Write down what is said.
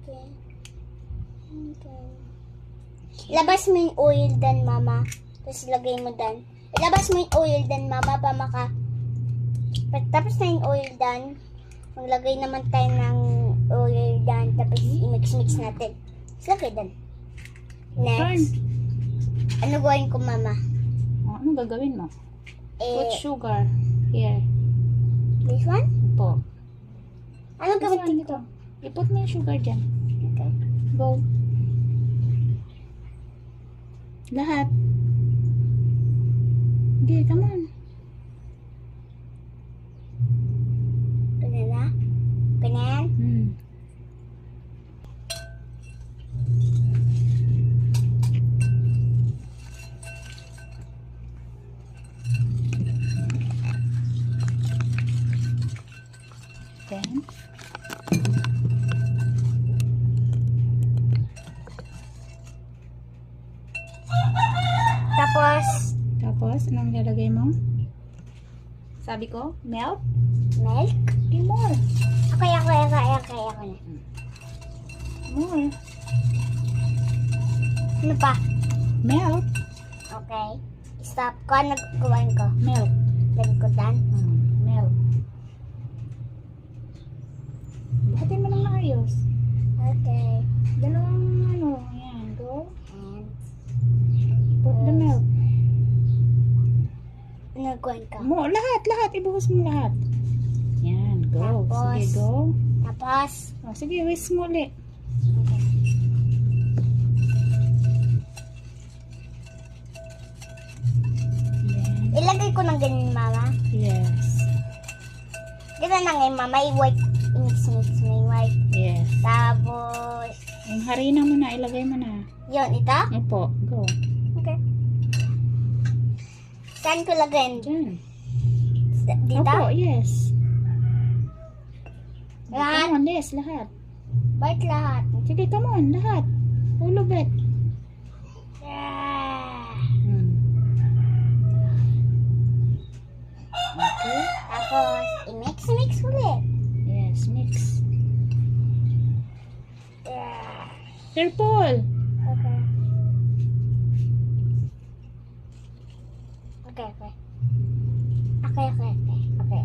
Okay. Okay. Ilabas mo yung oil dan, mama. Tapos lagay mo dan. Ilabas mo yung oil dan, mama, pa maka... Tapos na yung oil dan, maglagay naman tayo ng oil dan. Tapos i-mix-mix natin. Tapos lagay dan. Next. Ano gawin ko, mama? Ano gagawin mo? Put Eh, sugar. Here. this one? Po. Ano This gawin one, ko? ito. I-put mo yung sugar dyan. Okay. Go. Lahat. Okay, come on. Banana? Banana? Then, tapos, anong lalagay mo? Sabi ko, milk? Milk? Okay, more. Okay. na. More. Ano pa? Milk. Okay. Stop ko. Ano gawin ko? Milk. Lagay ko dan. Milk. Lahatin mo ng maayos. Okay. Dalawang ano, yan. Go. And, Put the milk. ano gawin ko? Mo, lahat. Ibuhos mo lahat. Yan, go. Tapos, Sige, go. Tapos, Oh, sige, whisk mo ulit. okay. Yan. Ilagay ko ng ganyan, mama. Yes. Ganyan na ngayon, mama. I-white. I-mix mo yung white. Yes. Tapos, Yung harina mo na, ilagay mo na. yun, ito? Opo, go. Okay. Saan ko lagyan? Dyan. Dito? Opo, yes. Lahat? Come on, yes, lahat. Bakit lahat? Sige, come on, lahat. All of it. Yeah. Okay. Tapos, i-mix ulit. Yes, mix. Yeah. Careful. Okay. Okay.